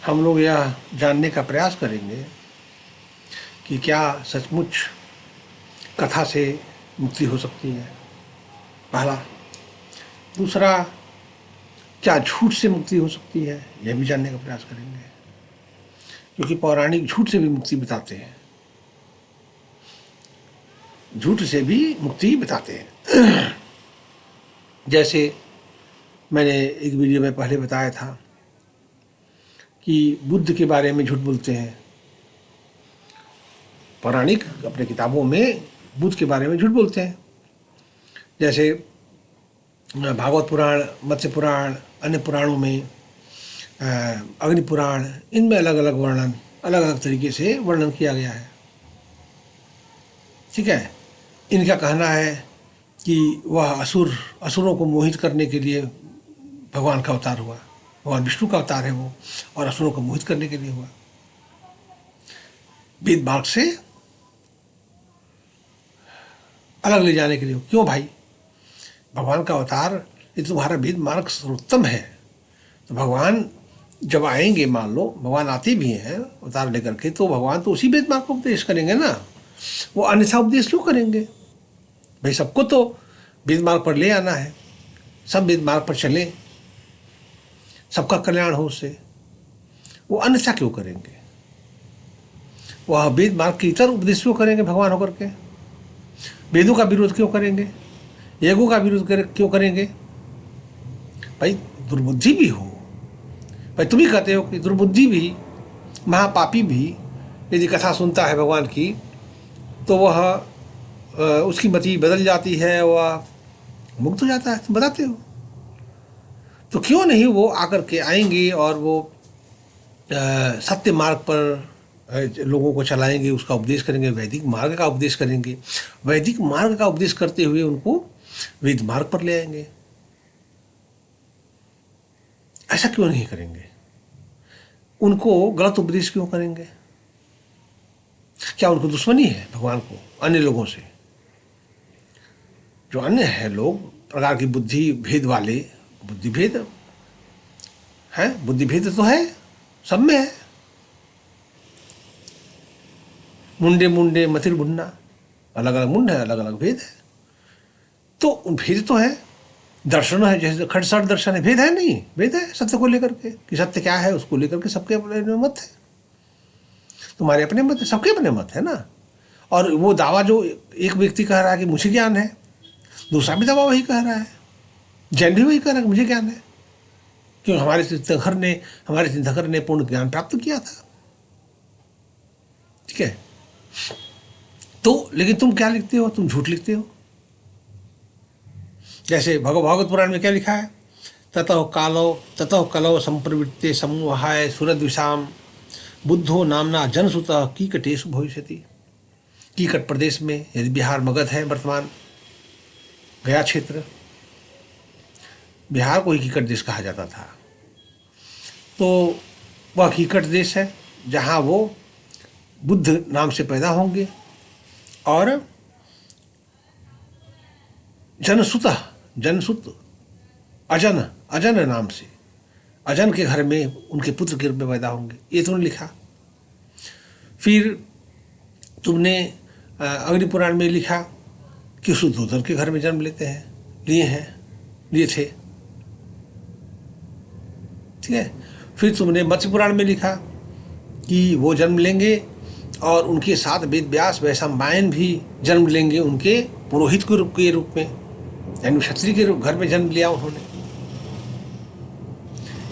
हम लोग यह जानने का प्रयास करेंगे कि क्या सचमुच कथा से मुक्ति हो सकती है, पहला। दूसरा, क्या झूठ से मुक्ति हो सकती है, यह भी जानने का प्रयास करेंगे, क्योंकि पौराणिक झूठ से भी मुक्ति बताते हैं, झूठ से भी मुक्ति बताते हैं। जैसे मैंने एक वीडियो में पहले बताया था कि बुद्ध के बारे में झूठ बोलते हैं, पौराणिक अपने किताबों में बुद्ध के बारे में झूठ बोलते हैं। जैसे भागवत पुराण, मत्स्य पुराण, अन्य पुराणों में, अग्नि पुराण, इनमें अलग अलग वर्णन, अलग अलग तरीके से वर्णन किया गया है। ठीक है। इनका कहना है कि वह असुरों को मोहित करने के लिए भगवान का अवतार हुआ, भगवान विष्णु का अवतार है वो, और असुरों को मोहित करने के लिए हुआ, वेद मार्ग से अलग ले जाने के लिए। क्यों भाई, भगवान का अवतार, ये तुम्हारा वेद मार्ग सर्वोत्तम है, तो भगवान जब आएंगे, मान लो भगवान आते भी हैं अवतार लेकर के, तो भगवान तो उसी वेद मार्ग को उपदेश करेंगे ना, वो अन्यथा उपदेश क्यों करेंगे भाई? सबको तो वेद मार्ग पर ले आना है, सब वेद मार्ग पर चलें, सबका कल्याण हो उससे, वो अन्यथा क्यों करेंगे? वह वेद मार्ग के इतर उपदेश क्यों करेंगे भगवान होकर के? वेदों का विरोध क्यों करेंगे? यज्ञों का विरोध क्यों करेंगे? भाई दुर्बुद्धि भी हो, भाई तुम ही कहते हो कि दुर्बुद्धि भी, महापापी भी यदि कथा सुनता है भगवान की, तो वह उसकी मति बदल जाती है, वह मुक्त हो जाता है, तुम बताते हो। तो क्यों नहीं वो आकर के आएंगे और वो सत्य मार्ग पर लोगों को चलाएंगे, उसका उपदेश करेंगे, वैदिक मार्ग का उपदेश करेंगे, वैदिक मार्ग का उपदेश करते हुए उनको वेद मार्ग पर ले आएंगे। ऐसा क्यों नहीं करेंगे? उनको गलत उपदेश क्यों करेंगे? क्या उनको दुश्मनी है भगवान को अन्य लोगों से? जो अन्य है लोग, प्रकार की बुद्धि भेद वाले, बुद्धि भेद है, बुद्धि भेद तो है, सब में है। मुंडे मुंडे मथिर मुन्ना, अलग अलग मुंड है, अलग अलग भेद है, तो भेद तो है। दर्शन है, जैसे खटसट दर्शन है, भेद है नहीं, भेद है सत्य को लेकर के, कि सत्य क्या है उसको लेकर के सबके अपने मत है, तुम्हारे अपने मत है, सबके अपने मत है ना। और वो दावा जो एक व्यक्ति कह रहा है कि मुझे ज्ञान है, दूसरा भी दावा वही कह रहा है, जैन भी वही कह रहा है कि मुझे ज्ञान है, क्यों? हमारे तीर्थंकर ने पूर्ण ज्ञान प्राप्त किया था। ठीक है। तो लेकिन तुम क्या लिखते हो? तुम झूठ लिखते हो। जैसे भागवत पुराण में क्या लिखा है? ततः कलौ संप्रवृत्ते समूहाय सुरद्विषाम बुद्धो नामना जनसुतः कीकटेषु भविष्यति। कीकट प्रदेश में, यदि बिहार मगध है वर्तमान, गया क्षेत्र, बिहार को ही कीकट देश कहा जाता था, तो वह कीकट देश है जहाँ वो बुद्ध नाम से पैदा होंगे, और जनसुत अजन नाम से, अजन के घर में उनके पुत्र के रूप में पैदा होंगे, ये तुमने लिखा। फिर तुमने अग्नि पुराण में लिखा कि शुद्धोधन के घर में जन्म लिए थे। ठीक है। फिर तुमने मत्स्य पुराण में लिखा कि वो जन्म लेंगे और उनके साथ वेद व्यास वैशंपायन भी जन्म लेंगे, उनके पुरोहित के रूप में, यानी क्षत्रिय के घर में जन्म लिया उन्होंने।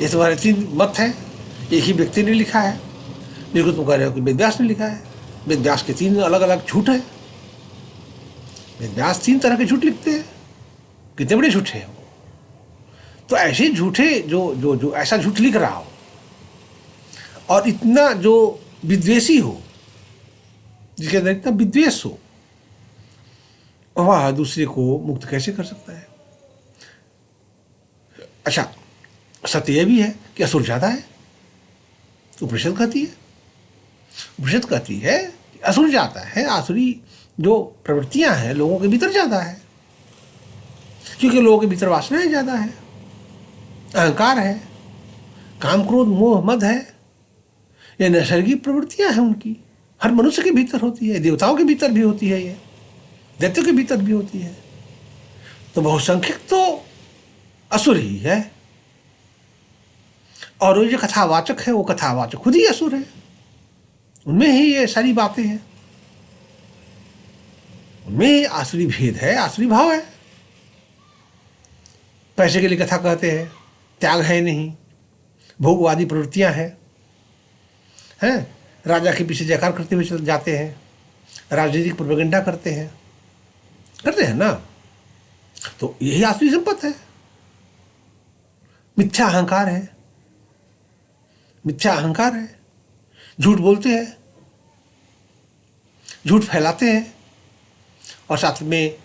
ये तुम्हारे 3 मत हैं, एक ही व्यक्ति ने लिखा है, लेकिन तुम कह रहे हो कि वेद व्यास ने लिखा है। वेद व्यास के 3 अलग अलग झूठ हैं। वेद व्यास 3 तरह के झूठ लिखते हैं, कितने बड़े झूठे हैं वो। तो ऐसे झूठे जो ऐसा झूठ लिख रहा हो और इतना जो विद्वेषी हो, जिसके अंदर इतना विद्वेष हो, वह दूसरे को मुक्त कैसे कर सकता है? अच्छा, सत्य यह भी है कि असुर ज्यादा है, तो उपनिषद कहती है कि असुर ज्यादा है, आसुरी जो प्रवृत्तियां हैं लोगों के भीतर ज्यादा है, क्योंकि लोगों के भीतर वासनाएं ज्यादा है, अहंकार है, काम क्रोध मोह मद है, ये नैसर्गिक प्रवृत्तियां हैं उनकी, हर मनुष्य के भीतर होती है, देवताओं के भीतर भी होती है, ये दैत्यों के भीतर भी होती है। तो बहुसंख्यक तो असुर ही है, और वो जो कथावाचक है वो कथावाचक खुद ही असुर है, उनमें ही ये सारी बातें हैं, उनमें ही आसुरी भेद है, आसुरी भाव है। पैसे के लिए कथा कहते हैं, त्याग है नहीं, भोगवादी प्रवृत्तियां हैं, राजा के पीछे जयकार करते हुए चल जाते हैं, राजनीतिक प्रोपेगेंडा करते हैं ना। तो यही आसुरी संपत्ति है। मिथ्या अहंकार है, मिथ्या अहंकार है, झूठ बोलते हैं, झूठ फैलाते हैं, और साथ में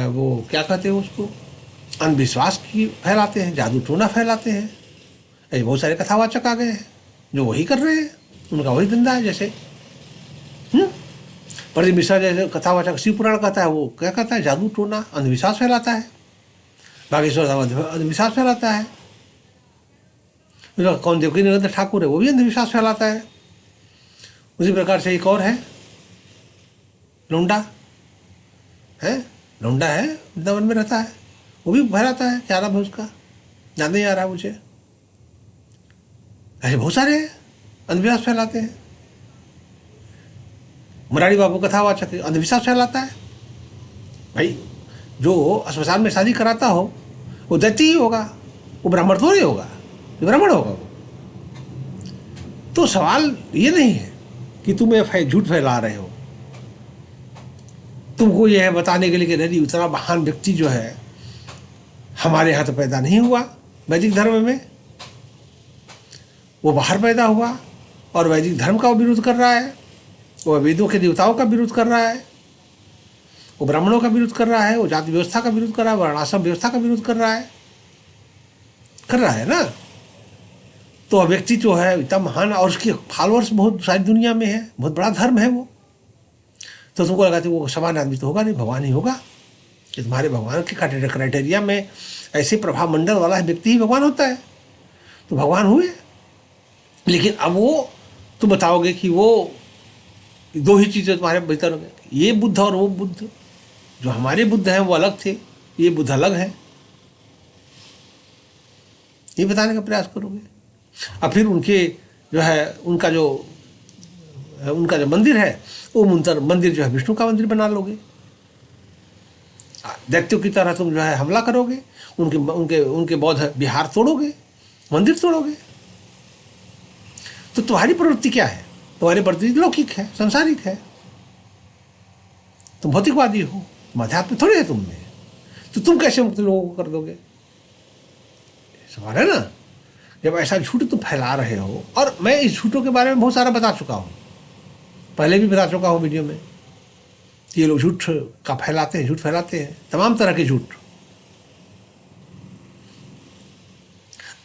वो क्या कहते हैं उसको, अंधविश्वास की फैलाते हैं, जादू टोना फैलाते हैं। ऐसे बहुत सारे कथावाचक आ गए हैं जो वही कर रहे हैं, उनका वही धंधा है। जैसे प्रदीप मिश्रा जैसे कथावाचक शिव पुराण कहता है, वो क्या कहता है, जादू टोना अंधविश्वास फैलाता है। बागेश्वर धाम अंधविश्वास फैलाता है। कौन देवकी निरंतर ठाकुर है, वो भी अंधविश्वास फैलाता है। उसी प्रकार से एक और है लौंडा है, लौंडा है, वृंदावन में रहता है, वो भी फैलाता है। क्या नाम है उसका, याद नहीं आ रहा मुझे। ऐसे बहुत सारे अंधविश्वास फैलाते हैं। मुरारी बाबू कथावाचक अंधविश्वास फैलाता है। भाई जो अस्पताल में शादी कराता हो वो दैत्य ही होगा, वो ब्राह्मण थोड़ी होगा, ये ब्राह्मण होगा वो। तो सवाल ये नहीं है कि तुम ये झूठ फैला रहे हो, तुमको यह है बताने के लिए कि नहीं उतना महान व्यक्ति जो है हमारे यहाँ तो पैदा नहीं हुआ, वैदिक धर्म में वो बाहर पैदा हुआ, और वैदिक धर्म का वो विरोध कर रहा है, वो वेदों के देवताओं का विरोध कर रहा है, वो ब्राह्मणों का विरोध कर रहा है, वो जाति व्यवस्था का विरोध कर रहा है, वर्णाश्रम व्यवस्था का विरोध कर रहा है ना। तो व्यक्ति जो है इतना महान, और उसके फॉलोअर्स बहुत सारी दुनिया में है, बहुत बड़ा धर्म है वो। तो तुमको लगा वो समान आदमी तो होगा नहीं, भगवान ही होगा। कि तुम्हारे भगवान के क्राइटेरिया में ऐसे प्रभाव मंडल वाला व्यक्ति ही भगवान होता है, तो भगवान हुए। लेकिन अब वो तुम बताओगे कि वो दो ही चीज़ें तुम्हारे भीतर हो गए, ये बुद्ध और वो बुद्ध। जो हमारे बुद्ध हैं वो अलग थे, ये बुद्ध अलग है, ये बताने का प्रयास करोगे। और फिर उनके जो है उनका जो मंदिर है वो मंदिर जो है विष्णु का मंदिर बना लोगे। दैत्यों की तरह तुम जो है हमला करोगे, उनके बौद्ध विहार तोड़ोगे, मंदिर तोड़ोगे। तो तुम्हारी प्रवृत्ति क्या है? तुम्हारी प्रवृत्ति लौकिक है, संसारिक है, तुम भौतिकवादी हो, तुम अध्यात्म थोड़ी है तुम में। तो तुम कैसे मुक्त लोगों को कर दोगे? सवाल है ना। जब ऐसा झूठ तुम फैला रहे हो, और मैं इस झूठों के बारे में बहुत सारा बता चुका हूँ, पहले भी बता चुका हूँ वीडियो में, कि ये लोग झूठ का फैलाते हैं, झूठ फैलाते हैं, तमाम तरह के झूठ।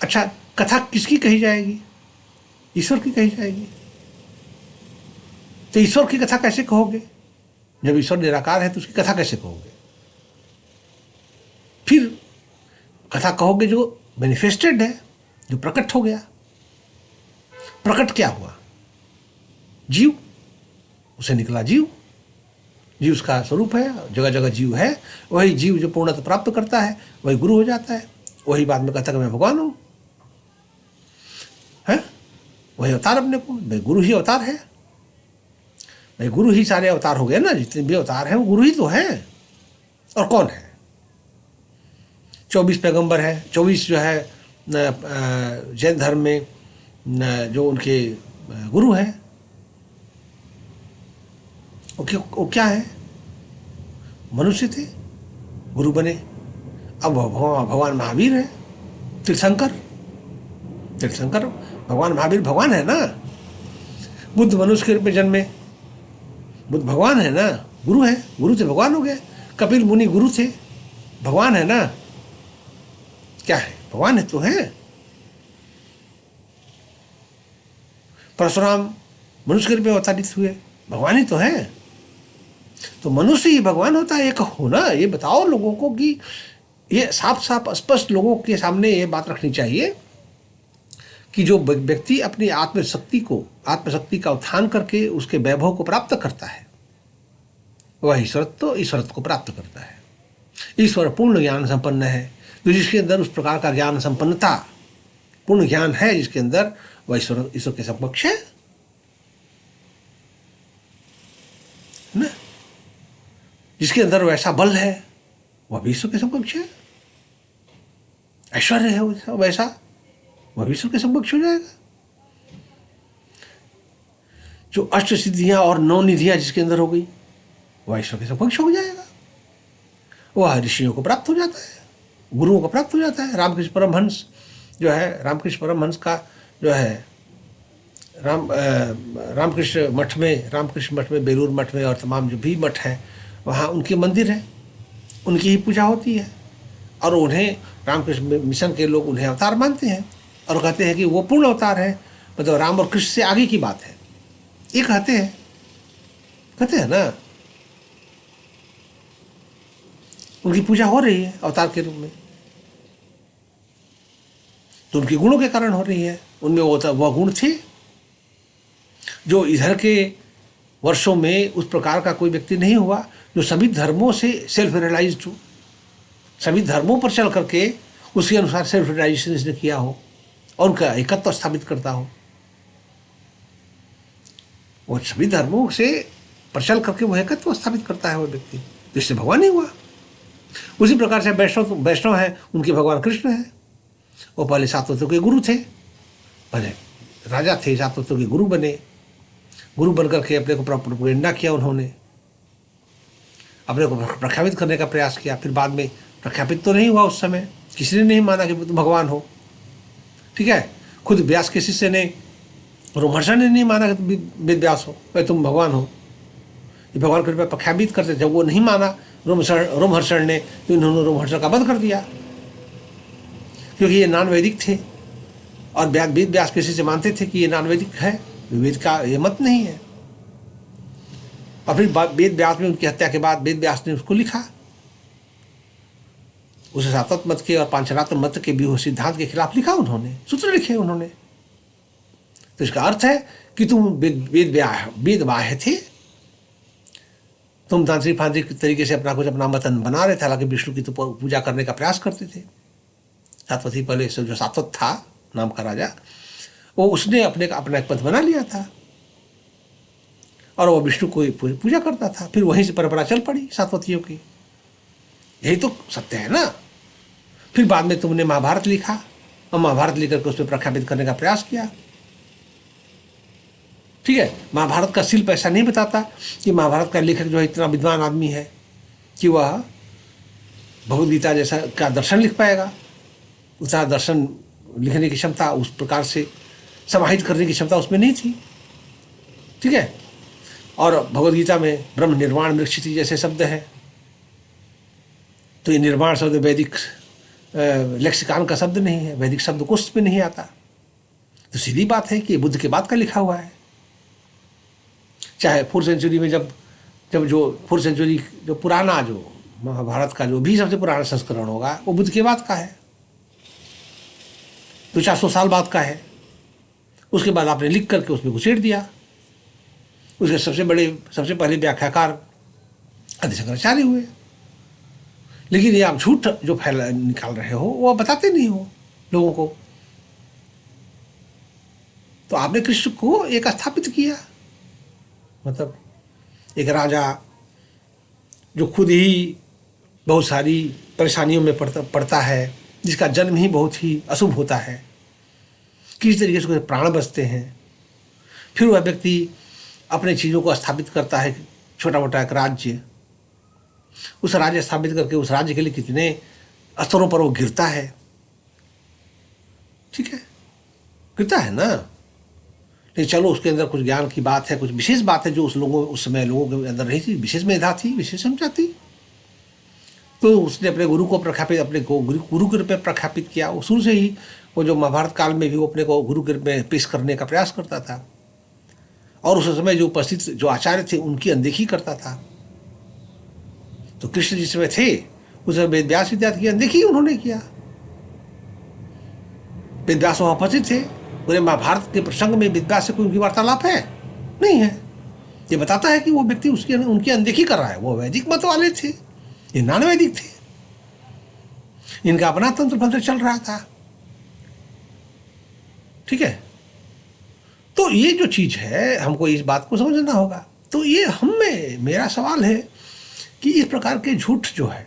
अच्छा, कथा किसकी कही जाएगी? ईश्वर की कही जाएगी। तो ईश्वर की कथा कैसे कहोगे? जब ईश्वर निराकार है तो उसकी कथा कैसे कहोगे? फिर कथा कहोगे जो मैनिफेस्टेड है, जो प्रकट हो गया। प्रकट क्या हुआ? जीव, उसे निकला जीव, जीव उसका स्वरूप है, जगह जगह जीव है। वही जीव जो पूर्णता प्राप्त करता है वही गुरु हो जाता है, वही बाद में कहता है कि मैं भगवान हूँ, है वही अवतार अपने को, भाई गुरु ही अवतार है। भाई गुरु ही सारे अवतार हो गए ना, जितने भी अवतार हैं वो गुरु ही तो हैं। और कौन है? 24 पैगंबर है, 24 जो है जैन धर्म में जो उनके गुरु हैं, वो क्या है? मनुष्य थे, गुरु बने। अब भगवान महावीर है, तीर्थंकर भगवान महावीर भगवान है ना। बुद्ध मनुष्य के रूप में जन्मे, बुद्ध भगवान है ना, गुरु है, गुरु से भगवान हो गए। कपिल मुनि गुरु थे, भगवान है ना। क्या है? भगवान है तो है। परशुराम मनुष्य के रूप में अवतरित हुए, भगवान ही तो है। तो मनुष्य ही भगवान होता है, ये कहो ना, ये बताओ लोगों को कि ये साफ साफ स्पष्ट लोगों के सामने ये बात रखनी चाहिए कि जो व्यक्ति अपनी आत्मशक्ति का उत्थान करके उसके वैभव को प्राप्त करता है, वह ईश्वरत्व को प्राप्त करता है। ईश्वर पूर्ण ज्ञान संपन्न है, तो जिसके अंदर उस प्रकार का ज्ञान संपन्नता, पूर्ण ज्ञान है जिसके अंदर, वह ईश्वर के समकक्ष है ना। जिसके अंदर वैसा बल है वह भी ईश्वर के समकक्ष है। ऐश्वर्य है वैसा, वह भी ईश्वर के समकक्ष हो जाएगा। जो अष्ट सिद्धियां और 9 निधियां जिसके अंदर हो गई, वह ईश्वर के समकक्ष हो जाएगा। वह ऋषियों को प्राप्त हो जाता है, गुरुओं को प्राप्त हो जाता है। रामकृष्ण परमहंस जो है, रामकृष्ण परमहंस का जो है रामकृष्ण मठ में, बेलूर मठ में और तमाम जो भी मठ हैं, वहाँ उनके मंदिर हैं, उनकी ही पूजा होती है। और उन्हें रामकृष्ण मिशन के लोग उन्हें अवतार मानते हैं और कहते हैं कि वो पूर्ण अवतार है, मतलब राम और कृष्ण से आगे की बात है, ये कहते हैं ना। उनकी पूजा हो रही है अवतार के रूप में, तो उनके गुणों के कारण हो रही है। उनमें वह गुण थे जो इधर के वर्षों में उस प्रकार का कोई व्यक्ति नहीं हुआ जो सभी धर्मों से सेल्फ रियलाइज्ड हो, सभी धर्मों पर चल करके उसके अनुसार सेल्फ रियलाइजेशन इसने किया हो और उनका एकत्व स्थापित करता हो। वो सभी धर्मों से पर चल करके वह एकत्व स्थापित करता है वो व्यक्ति, जिससे भगवान ही हुआ। उसी प्रकार से वैष्णव है, उनके भगवान कृष्ण है। वो पहले 7 तत्वों के गुरु थे, पहले राजा थे, 7 तत्वों के गुरु बने। गुरु बनकर के अपने को प्रोपेगेंडा किया, उन्होंने अपने को प्रख्यापित करने का प्रयास किया। फिर बाद में प्रख्यापित तो नहीं हुआ, उस समय किसी ने नहीं माना कि तुम भगवान हो, ठीक है। खुद व्यास के शिष्य ने, रोमहर्षण ने नहीं माना कि तुम वेद व्यास हो, भाई तुम भगवान हो, ये भगवान के रूप में प्रख्यापित करते। जब वो नहीं माना रोमहर्षण ने, तो इन्होंने रोमहर्षण का वध कर दिया, क्योंकि ये नान वैदिक थे और वेद व्यास के शिष्य मानते थे कि ये नान वैदिक है, वेद का ये मत नहीं है। और फिर वेद व्यास में उनकी हत्या के बाद वेद व्यास ने उसको लिखा, उसे सातत मत के और पांचरात्र मत के भी सिद्धांत के खिलाफ लिखा, उन्होंने सूत्र लिखे उन्होंने। तो इसका अर्थ है कि तुम वेद बाह्य थे, तुम तांत्रिक फांत्रिक तरीके से अपना मतन बना रहे थे, हालांकि विष्णु की तो पूजा करने का प्रयास करते थे। सातवती पहले से जो सातवत था नाम का राजा, वो उसने अपना एक पद बना लिया था और वो विष्णु को पूजा करता था। फिर वहीं से परंपरा चल पड़ी सातवतियों की, यही तो सत्य है ना। फिर बाद में तुमने महाभारत लिखा और महाभारत लिखकर के उसमें प्रख्यापित करने का प्रयास किया, ठीक है। महाभारत का शिल्प ऐसा नहीं बताता कि महाभारत का लेखक जो है इतना विद्वान आदमी है कि वह भगवद गीता जैसा का दर्शन लिख पाएगा। उतना दर्शन लिखने की क्षमता, उस प्रकार से समाहित करने की क्षमता उसमें नहीं थी, ठीक है। और भगवद गीता में ब्रह्म निर्वाण मृक्षिति जैसे शब्द हैं, तो ये निर्वाण शब्द वैदिक लेक्सिकॉन का शब्द नहीं है, वैदिक शब्द कोश में नहीं आता। तो सीधी बात है कि बुद्ध के बाद का लिखा हुआ है। चाहे 4th सेंचुरी में जब जो 4th सेंचुरी जो पुराना जो महाभारत का जो भी सबसे पुराना संस्करण होगा वो बुद्ध के बाद का है, 200-400 साल बाद का है। उसके बाद आपने लिख करके उसमें घुसेड़ दिया। उसके सबसे पहले व्याख्याकार आदि शंकराचार्य हुए। लेकिन ये आप झूठ जो निकाल रहे हो वो बताते नहीं हो लोगों को। तो आपने कृष्ण को एक स्थापित किया, मतलब एक राजा जो खुद ही बहुत सारी परेशानियों में पड़ता है, जिसका जन्म ही बहुत ही अशुभ होता है, किसी तरीके से उसके प्राण बचते हैं। फिर वह व्यक्ति अपने चीज़ों को स्थापित करता है, छोटा मोटा एक राज्य, उस राज्य स्थापित करके उस राज्य के लिए कितने स्तरों पर वो गिरता है, ठीक है, गिरता है ना। लेकिन चलो उसके अंदर कुछ ज्ञान की बात है, कुछ विशेष बात है जो उस समय लोगों के अंदर नहीं थी, विशेष मेधा थी, विशेष क्षमता थी। तो उसने अपने गुरु को प्रख्यापित, अपने को गुरु के रूप में प्रख्यापित किया। वो शुरू से ही वो जो महाभारत काल में भी वो अपने को गुरु के रूप में पेश करने का प्रयास करता था और उस समय जो उपस्थित जो आचार्य थे उनकी अनदेखी करता था। तो कृष्ण जिस समय थे उस समय वेद व्यास विद्यार्थी की अनदेखी उन्होंने किया। वेद व्यास वहाँ उपस्थित थे, पूरे महाभारत के प्रसंग में वेदव्यास से कोई उनकी वार्तालाप है? नहीं है। ये बताता है कि वो व्यक्ति उसकी उनकी अनदेखी कर रहा है। वो वैदिक मत वाले थे, ये नॉन वैदिक थे, इनका अपना तंत्र मंत्र चल रहा था। ठीक है, तो ये जो चीज है हमको इस बात को समझना होगा। तो ये हमें, मेरा सवाल है कि इस प्रकार के झूठ जो है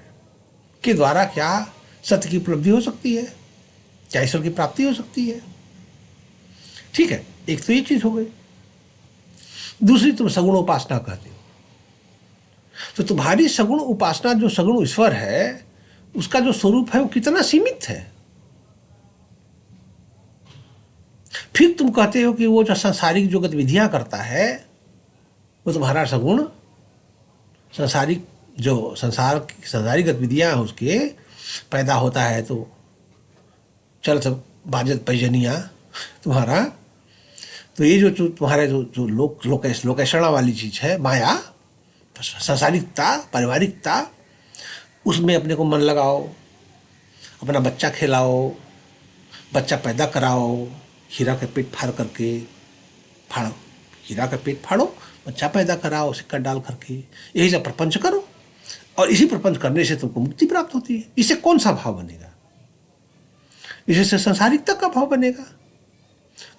के द्वारा क्या सत्य की उपलब्धि हो सकती है, क्या ईश्वर की प्राप्ति हो सकती है? ठीक है, एक तो ये चीज हो गई। दूसरी, तुम सगुण उपासना कहते हो, तो तुम्हारी सगुण उपासना, जो सगुण ईश्वर है, उसका जो स्वरूप है वो कितना सीमित है। फिर तुम कहते हो कि वो जो सांसारिक जो गतिविधियां करता है वो तुम्हारा सगुण, सांसारिक जो सांसारिक गतिविधियां हैं उसके पैदा होता है, तो चल सब बाजत पैजनिया तुम्हारा, तो ये जो तुम्हारे जो लोकेशणा वाली चीज है, माया, सांसारिकता, पारिवारिकता, उसमें अपने को मन लगाओ, अपना बच्चा खिलाओ, बच्चा पैदा कराओ, हीरा का पेट फाड़ो, हीरा का पेट फाड़ो, बच्चा पैदा कराओ सिक्का डाल करके, यही सब प्रपंच करो, और इसी प्रपंच करने से तुमको मुक्ति प्राप्त होती है। इससे कौन सा भाव बनेगा? इससे सांसारिकता का भाव बनेगा।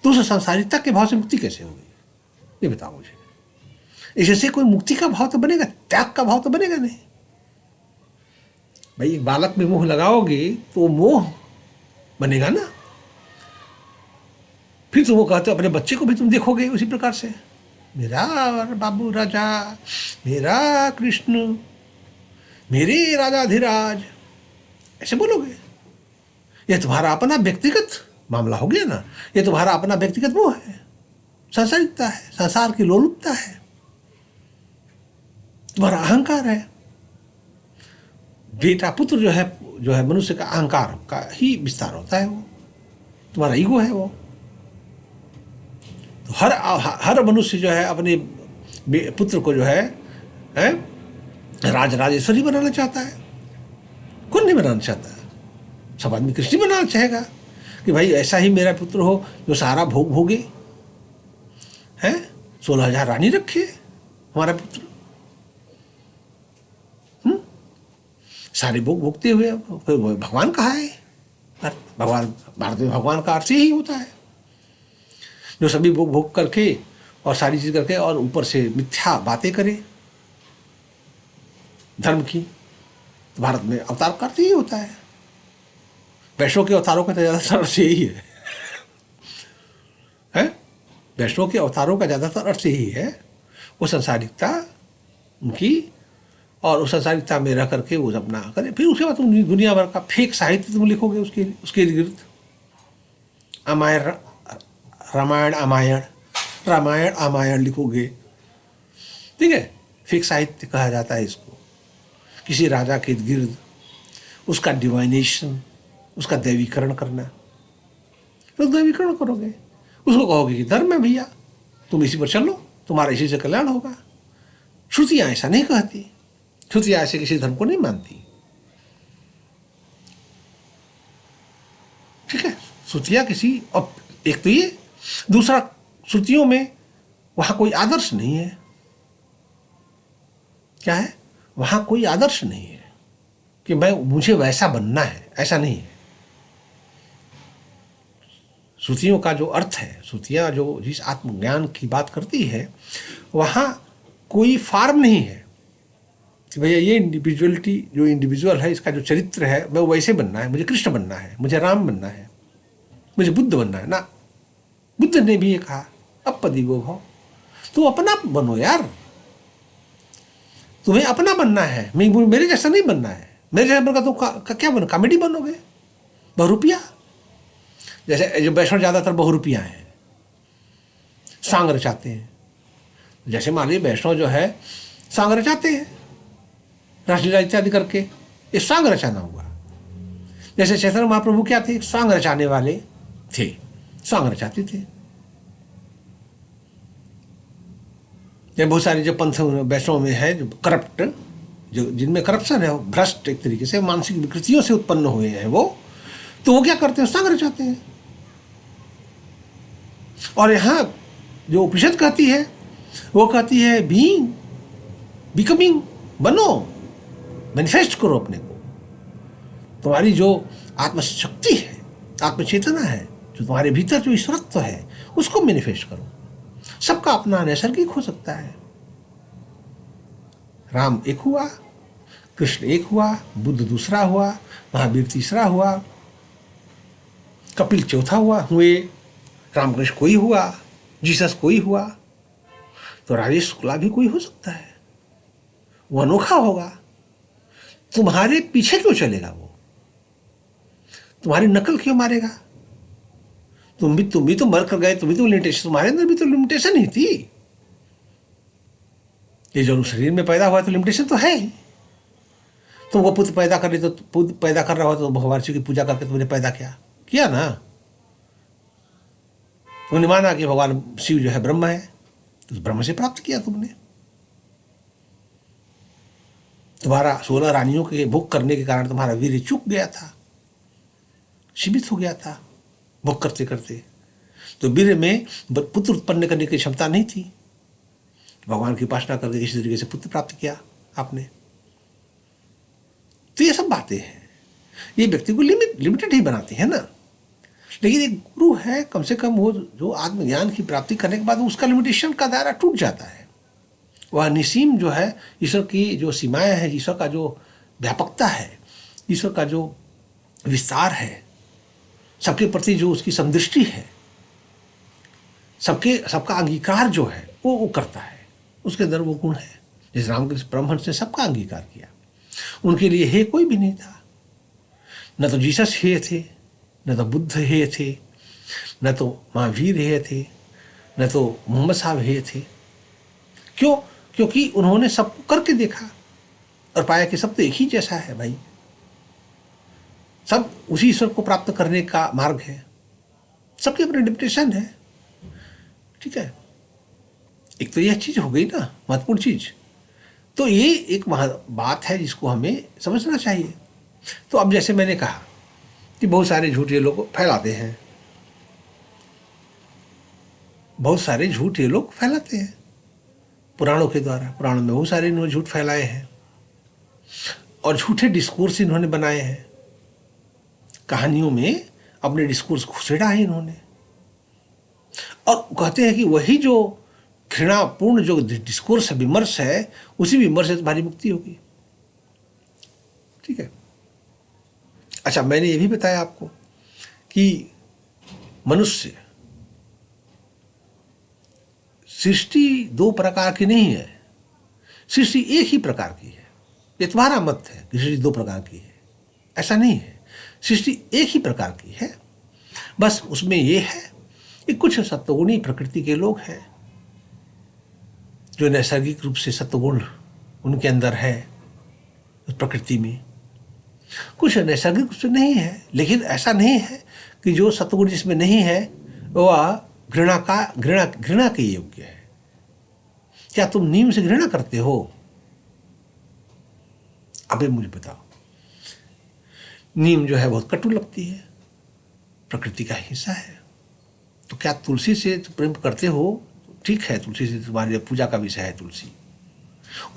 तो उस सांसारिकता के भाव से मुक्ति कैसे होगी, ये बताओ मुझे। इससे कोई मुक्ति का भाव तो बनेगा, त्याग का भाव तो बनेगा नहीं। भाई, एक बालक में मोह लगाओगे तो मोह बनेगा ना। फिर तुम वो कहते हो अपने बच्चे को भी तुम देखोगे उसी प्रकार से, मेरा बाबू राजा, मेरा कृष्ण, मेरे राजाधिराज, ऐसे बोलोगे। यह तुम्हारा अपना व्यक्तिगत मामला हो गया ना, ये तुम्हारा अपना व्यक्तिगत मोह है, सांसारिकता है, संसार की लोलुपता है, तुम्हारा अहंकार है। बेटा पुत्र जो है मनुष्य का अहंकार का ही विस्तार होता है, वो तुम्हारा ईगो है। वो तो हर मनुष्य जो है अपने पुत्र को जो है राजेश्वरी बनाना चाहता है। कौन नहीं बनाना चाहता? सब आदमी कृष्ण बनाना चाहेगा कि भाई ऐसा ही मेरा पुत्र हो जो सारा भोग भोगे, है 16,000 रानी रखे हमारा पुत्र, सारे भोग भोगते हुए। फिर भगवान कहाँ है? भगवान, भारत में भगवान का अर्थ ही होता है जो सभी भोग भोग करके और सारी चीज करके और ऊपर से मिथ्या बातें करे धर्म की। तो भारत में अवतार का अर्थ ही होता है। वैष्णव के अवतारों का तो ज्यादातर अर्थ यही है? वैष्णव के अवतारों का ज्यादातर अर्थ यही है, वो संसारिकता उनकी, और उस संसारिकता में रह करके वो अपना करें। फिर उसके बाद तुम दुनिया भर का फेक साहित्य तुम लिखोगे उसके इर्द गिर्द, रामायण आमायण लिखोगे। ठीक है, फेक साहित्य कहा जाता है इसको। किसी राजा के इर्द गिर्द उसका डिवाइनेशन, उसका दैवीकरण करना। तो दैवीकरण करोगे, उसको कहोगे कि धर्म है भैया, तुम इसी पर चलो, तुम्हारा इसी से कल्याण होगा। श्रुतियां ऐसा नहीं कहती, श्रुतियां ऐसे किसी धर्म को नहीं मानती। ठीक है, श्रुतियां किसी, अब एक तो ये, दूसरा श्रुतियों में वहां कोई आदर्श नहीं है। क्या है? वहां कोई आदर्श नहीं है कि मुझे वैसा बनना है, ऐसा नहीं है। श्रुतियों का जो अर्थ है, श्रुतियां जो जिस आत्मज्ञान की बात करती है, वहां कोई फॉर्म नहीं है कि भैया ये इंडिविजुअलिटी, जो इंडिविजुअल है, इसका जो चरित्र है मैं वैसे बनना है, मुझे कृष्ण बनना है, मुझे राम बनना है, मुझे बुद्ध बनना है ना। बुद्ध ने भी ये कहा, अपदिगो भव, तुम अपना बनो यार, तुम्हें अपना बनना है, मेरे जैसा नहीं बनना है। मेरे जैसा बनकर तुम क्या बनो? कॉमेडी बनोगे, बहुरूपिया। जैसे जो वैष्णव ज्यादातर बहुरूपिया हैं, सांग रचाते हैं। जैसे मान लीजिए वैष्णव जो है सांग रचाते हैं, रासलीला इत्यादि करके, ये सांग रचाना हुआ। जैसे चैतन्य महाप्रभु क्या थे? सांग रचाने वाले थे, सांग रचाते थे। ये बहुत सारे जो पंथ वैष्णव में है, जो करप्ट, जो जिनमें करप्शन है, भ्रष्ट एक तरीके से मानसिक विकृतियों से उत्पन्न हुए हैं वो, तो वो क्या करते हैं? सांग रचाते हैं। और यहाँ जो उपनिषद कहती है वो कहती है बीइंग, बिकमिंग, बनो, मैनिफेस्ट करो अपने को। तुम्हारी जो आत्मशक्ति है, आत्मचेतना है, जो तुम्हारे भीतर जो ईश्वरत्व है, उसको मैनिफेस्ट करो। सबका अपना नैसर्गिक हो सकता है। राम एक हुआ, कृष्ण एक हुआ, बुद्ध दूसरा हुआ, महावीर तीसरा हुआ, कपिल चौथा हुए, रामकृष्ण कोई हुआ, जीसस कोई हुआ, तो राजेश शुक्ला भी कोई हो सकता है। वो अनोखा होगा। तुम्हारे पीछे क्यों चलेगा? वो तुम्हारी नकल क्यों मारेगा? तुम भी तो मर कर गए, तुम भी तो लिमिटेशन, तुम्हारे अंदर भी तो लिमिटेशन ही थी। ये जो शरीर में पैदा हुआ तो लिमिटेशन तो है ही। तुमको पुत्र पैदा कर रही तो पुत्र पैदा कर रहा हो तो भगवान शिव की पूजा करके तुमने पैदा किया ना। तुमने माना कि भगवान शिव जो है ब्रह्म है, तो ब्रह्म से प्राप्त किया तुमने। तुम्हारा 16 रानियों के भोग करने के कारण तुम्हारा वीर्य चूक गया था, सीमित हो गया था भोग करते करते। तो वीर्य में पुत्र उत्पन्न करने की क्षमता नहीं थी। भगवान की उपासना करके किसी तरीके से पुत्र प्राप्त किया आपने। तो ये सब बातें हैं, ये व्यक्ति को लिमिटेड ही बनाती है ना। लेकिन एक गुरु है, कम से कम वो जो आत्मज्ञान की प्राप्ति करने के बाद उसका लिमिटेशन का दायरा टूट जाता है। वह निसीम जो है, ईश्वर की जो सीमाएं हैं, ईश्वर का जो व्यापकता है, ईश्वर का जो विस्तार है, सबके प्रति जो उसकी समदृष्टि है, सबका अंगीकार जो है वो करता है। उसके अंदर वो गुण है। जैसे रामकृष्ण परमहंस ने सबका अंगीकार किया। उनके लिए हे कोई भी नहीं था। न तो जीसस हे थे, न तो बुद्ध हे थे, न तो महावीर हे थे, न तो मोहम्मद साहब हे थे। क्यों? क्योंकि उन्होंने सबको करके देखा और पाया कि सब तो एक ही जैसा है भाई। सब उसी ईश्वर को प्राप्त करने का मार्ग है। सबके अपने लिमिटेशन है। ठीक है, एक तो यह चीज हो गई ना महत्वपूर्ण चीज। तो ये एक बात है जिसको हमें समझना चाहिए। तो अब जैसे मैंने कहा कि बहुत सारे झूठ ये लोग फैलाते हैं, बहुत सारे झूठ ये लोग फैलाते हैं पुराणों के द्वारा। पुराणों में बहुत सारे इन्होंने झूठ फैलाए हैं और झूठे डिस्कोर्स इन्होंने बनाए हैं। कहानियों में अपने डिस्कोर्स घुसेड़ा है इन्होंने और कहते हैं कि वही जो घृणापूर्ण जो डिस्कोर्स है, विमर्श है, उसी विमर्श से तुम्हारी मुक्ति होगी। ठीक है। अच्छा, मैंने ये भी बताया आपको कि मनुष्य सृष्टि दो प्रकार की नहीं है, सृष्टि एक ही प्रकार की है। ये तुम्हारा मत है कि सृष्टि दो प्रकार की है, ऐसा नहीं है। सृष्टि एक ही प्रकार की है। बस उसमें ये है कि कुछ सत्वगुणी प्रकृति के लोग हैं जो नैसर्गिक रूप से सत्वगुण उनके अंदर है उस प्रकृति में। कुछ नैसर्गिक रूप से नहीं है, लेकिन ऐसा नहीं है कि जो सत्वगुण जिसमें नहीं है वह घृणा के योग्य है। क्या तुम नीम से घृणा करते हो? अबे मुझे बताओ। नीम जो है बहुत कटु लगती है, प्रकृति का हिस्सा है। तो क्या तुलसी से प्रेम करते हो? ठीक है, तुलसी से तुम्हारी पूजा का विषय है तुलसी,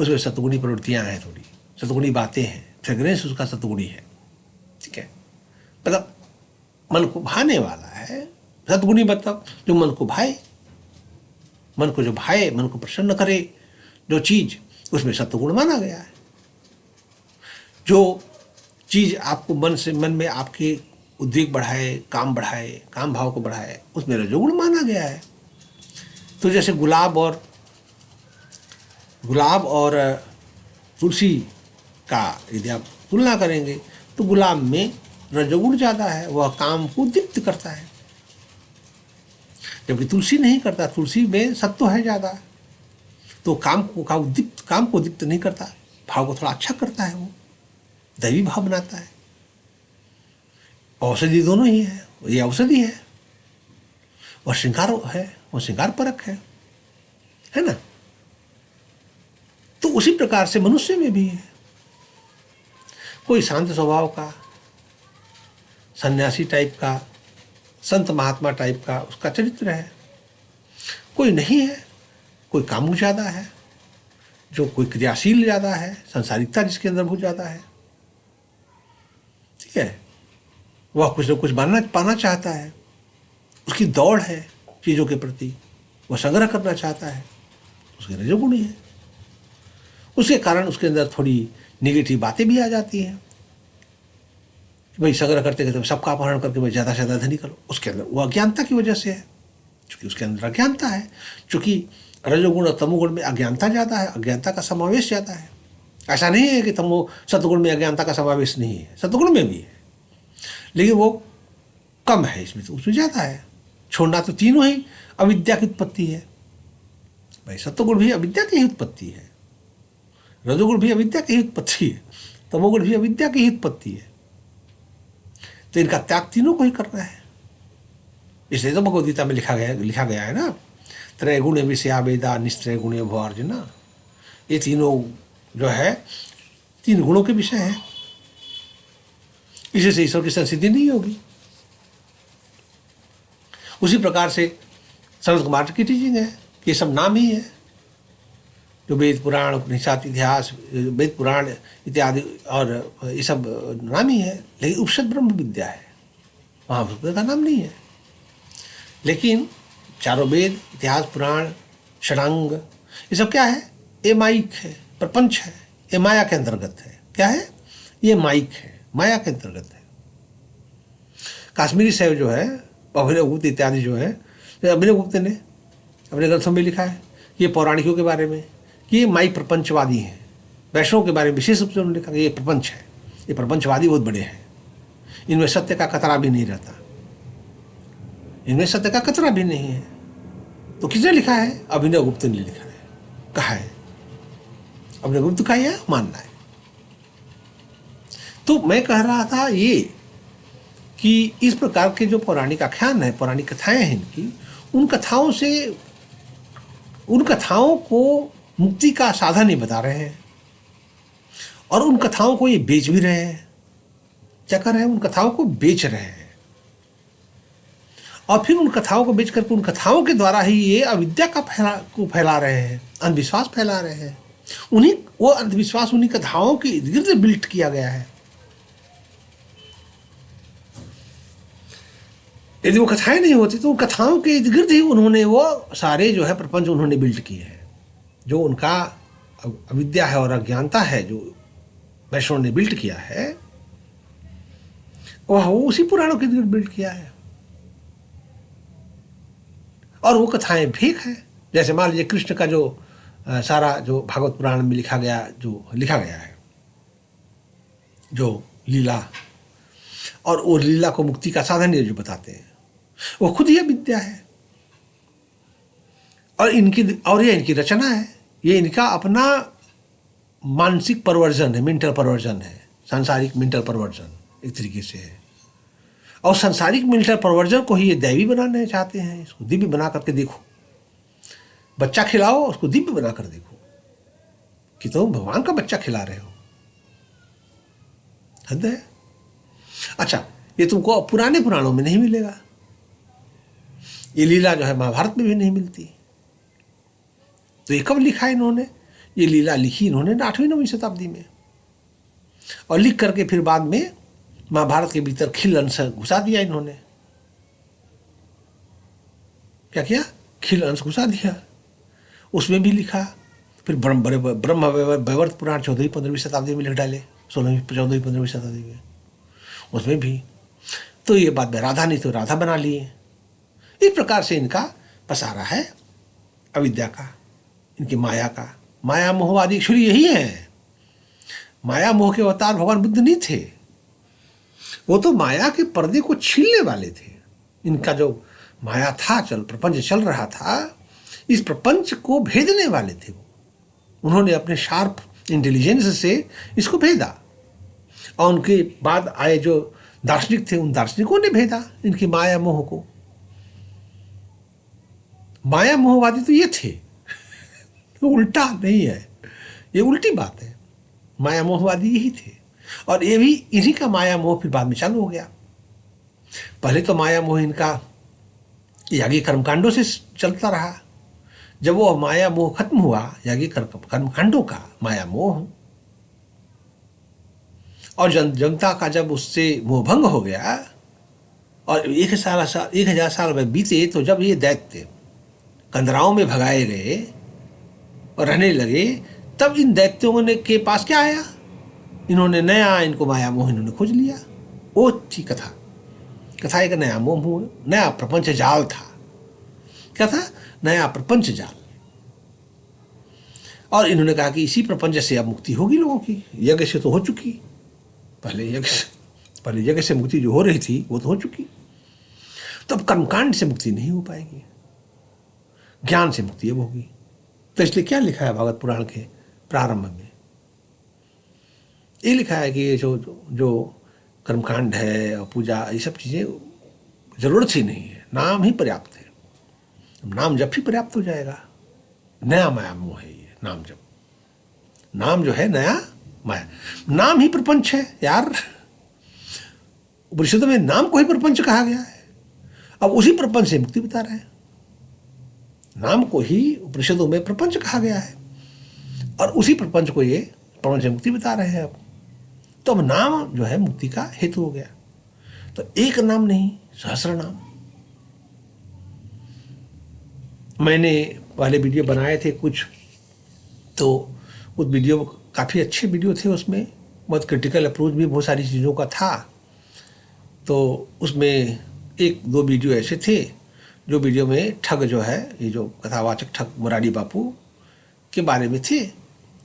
उसमें सतगुणी प्रवृत्तियां हैं, थोड़ी सतगुणी बातें हैं, फ्रेग्रेंस उसका सतगुणी है। ठीक है, मतलब मन को भाने वाला है। सतगुणी मतलब जो मन को भाए, मन को जो भाए, मन को प्रसन्न करे जो चीज, उसमें सत्वगुण माना गया है। जो चीज आपको मन में आपके उद्वेग बढ़ाए, काम बढ़ाए, काम भाव को बढ़ाए, उसमें रजोगुण माना गया है। तो जैसे गुलाब और तुलसी का यदि आप तुलना करेंगे तो गुलाब में रजोगुण ज़्यादा है, वह काम को दीप्त करता है, जबकि तुलसी नहीं करता। तुलसी में सत्व है ज़्यादा, तो काम को दीप्त नहीं करता, भाव को थोड़ा अच्छा करता है, वो दैवी भाव बनाता है। औषधि दोनों ही है, ये औषधि है और श्रृंगार है, वो श्रृंगार परक है ना। तो उसी प्रकार से मनुष्य में भी है। कोई शांत स्वभाव का, सन्यासी टाइप का, संत महात्मा टाइप का उसका चरित्र है, कोई नहीं है, कोई कामुक ज़्यादा है, जो कोई क्रियाशील ज़्यादा है, संसारिकता जिसके अंदर बहुत ज़्यादा है, ठीक है। वह कुछ न कुछ पाना चाहता है, उसकी दौड़ है चीज़ों के प्रति, वह संग्रह करना चाहता है, उसके रजोगुणी है। उसके कारण उसके अंदर थोड़ी निगेटिव बातें भी आ जाती हैं कि भाई संग्रह करते करते सबका अपहरण करके मैं ज़्यादा से ज़्यादा धनी करूँ। उसके अंदर वो अज्ञानता की वजह से है, क्योंकि उसके अंदर अज्ञानता है। चूँकि रजोगुण और तमोगुण में अज्ञानता ज़्यादा है, अज्ञानता का समावेश ज़्यादा है। ऐसा नहीं है कि सतगुण में अज्ञानता का समावेश नहीं है, सतगुण में भी है, लेकिन वो कम है, इसमें तो उसमें ज़्यादा है। छोड़ना तो तीनों ही अविद्या की उत्पत्ति है भाई। सत्वगुण भी अविद्या की ही उत्पत्ति है, रजोगुण भी अविद्या की ही उत्पत्ति है, तमोगुण भी अविद्या की ही उत्पत्ति है। तो इनका त्याग तीनों को ही करना है। इसलिए तो भगवद गीता में लिखा गया है ना, त्रैगुण विषया वेदा निस्त्रय गुणे भो अर्जुन। ये तीनों जो है तीन गुणों के विषय है, इसी से ईश्वर की संसिद्धि नहीं होगी। उसी प्रकार से सनत कुमार की टीचिंग है कि ये सब नाम ही है, जो वेद पुराण उपनिषद इतिहास, वेद पुराण इत्यादि और ये सब नाम ही है, लेकिन उपनिषद ब्रह्म विद्या है, महाभारत का नाम नहीं है। लेकिन चारों वेद, इतिहास, पुराण, षडांग, ये सब क्या है? ये माइक है, प्रपंच है, ये माया के अंतर्गत है। क्या है? ये माइक है, माया के अंतर्गत है। काश्मीरी शैव जो है, अभिनव गुप्त इत्यादि जो है, अभिनव गुप्त ने अपने ग्रंथों में लिखा है ये पौराणिकों के बारे में कि ये माइक प्रपंचवादी हैं। वैष्णव के बारे में विशेष रूप से उन्होंने लिखा कि ये प्रपंच है, ये प्रपंचवादी बहुत बड़े हैं, इनमें सत्य का कतरा भी नहीं रहता, इनमें सत्य का कतरा भी नहीं है। तो किसने लिखा है? अभिनव गुप्त ने लिखा है। कहा है? अभिनव गुप्त का यह मानना है। तो मैं कह रहा था ये कि इस प्रकार के जो पौराणिक आख्यान है, पौराणिक कथाएं हैं इनकी, उन कथाओं को मुक्ति का साधन ही बता रहे हैं, और उन कथाओं को ये बेच भी रहे हैं। क्या कर रहे हैं? उन कथाओं को बेच रहे हैं, और फिर उन कथाओं को बेच करके उन कथाओं के द्वारा ही ये अविद्या को फैला रहे हैं, अंधविश्वास फैला रहे हैं। वो अंधविश्वास उन्हीं कथाओं के इर्द गिर्द बिल्ट किया गया है। यदि वो कथाएं नहीं होती तो उन कथाओं के इर्द गिर्द ही उन्होंने वो सारे जो है प्रपंच उन्होंने बिल्ट किए हैं। जो उनका अविद्या है और अज्ञानता है, जो वैष्णव ने बिल्ट किया है, वह उसी पुराणों के इर्द गिर्द बिल्ट किया है। और वो कथाएं फेक है। जैसे मान लीजिए कृष्ण का जो सारा जो भागवत पुराण में लिखा गया है जो लीला, और वो लीला को मुक्ति का साधन ये जो बताते हैं, वो खुद ही विद्या है, और ये इनकी रचना है। ये इनका अपना मानसिक परवर्जन है, मेंटल परवर्जन है, सांसारिक मेंटल परवर्जन एक तरीके से है। और सांसारिक मेंटल परवर्जन को ही ये दैवी बनाना चाहते हैं। इसको दिव्य बना करके देखो, बच्चा खिलाओ, उसको दिव्य बना कर देखो कि तुम भगवान का बच्चा खिला रहे हो। हद है। अच्छा, ये तुमको पुराने पुराणों में नहीं मिलेगा। ये लीला जो है महाभारत में भी नहीं मिलती। तो ये कब लिखा इन्होंने? ये लीला लिखी इन्होंने 8वीं-9वीं शताब्दी में, और लिख करके फिर बाद में महाभारत के भीतर खिल अंश घुसा दिया इन्होंने। क्या किया? खिल अंश घुसा दिया, उसमें भी लिखा। फिर ब्रह्म वैवर्त पुराण 14वीं-15वीं शताब्दी में लिख डाले, 14वीं-15वीं शताब्दी में, उसमें भी। तो ये बाद में राधा नहीं तो राधा बना लिए। इस प्रकार से इनका पसारा है अविद्या का, इनकी माया का। माया मोहवादी एक्चुअली यही है। माया मोह के अवतार भगवान बुद्ध नहीं थे, वो तो माया के पर्दे को छीलने वाले थे। इनका जो माया था, प्रपंच चल रहा था, इस प्रपंच को भेदने वाले थे वो। उन्होंने अपने शार्प इंटेलिजेंस से इसको भेदा, और उनके बाद आए जो दार्शनिक थे, उन दार्शनिकों ने भेदा इनकी माया मोह को। माया मोहवादी तो ये थे, तो उल्टा नहीं है, ये उल्टी बात है। माया मोहवादी यही थे, और ये भी इन्हीं का माया मोह फिर बाद में चालू हो गया। पहले तो माया मोह इनका यागी कर्मकांडों से चलता रहा, जब वो माया मोह खत्म हुआ, यानी कर्मकांडों का माया मोह, और जनता का जब उससे मोहभंग हो गया और 1000 साल में बीते, तो जब ये दैत्य कंदराओं में भगाए गए और रहने लगे, तब इन दैत्यों ने के पास क्या आया, इन्होंने नया, इनको माया मोह इन्होंने खोज लिया। वो थी कथा। कथा एक नया मोह, नया प्रपंच जाल था। क्या था? नया प्रपंच जाल। और इन्होंने कहा कि इसी प्रपंच से अब मुक्ति होगी लोगों की। यज्ञ से तो हो चुकी, पहले यज्ञ से मुक्ति जो हो रही थी वो तो हो चुकी, तो अब कर्मकांड से मुक्ति नहीं हो पाएगी, ज्ञान से मुक्ति अब होगी। तो इसलिए क्या लिखा है भागवत पुराण के प्रारंभ में? ये लिखा है कि ये जो कर्मकांड है और पूजा, ये सब चीज़ें जरूरत ही नहीं है, नाम ही पर्याप्त है। नाम जब भी पर्याप्त हो जाएगा। नया माया मोह है ये नाम जप। नाम जो है नया माया, नाम ही प्रपंच है यार। उपनिषदों में नाम को ही प्रपंच कहा गया है। अब उसी प्रपंच से मुक्ति बता रहे हैं। नाम को ही उपनिषदों में प्रपंच कहा गया है और उसी प्रपंच को ये प्रपंच से मुक्ति बता रहे हैं। अब तो अब नाम जो है मुक्ति का हेतु हो गया। तो एक नाम नहीं, सहस्र नाम। मैंने पहले वीडियो बनाए थे कुछ, तो उस वीडियो काफ़ी अच्छे वीडियो थे, उसमें बहुत क्रिटिकल अप्रोच भी बहुत सारी चीज़ों का था। तो उसमें एक दो वीडियो ऐसे थे जो वीडियो में ठग जो है, ये जो कथावाचक ठग मुरारी बापू के बारे में थे।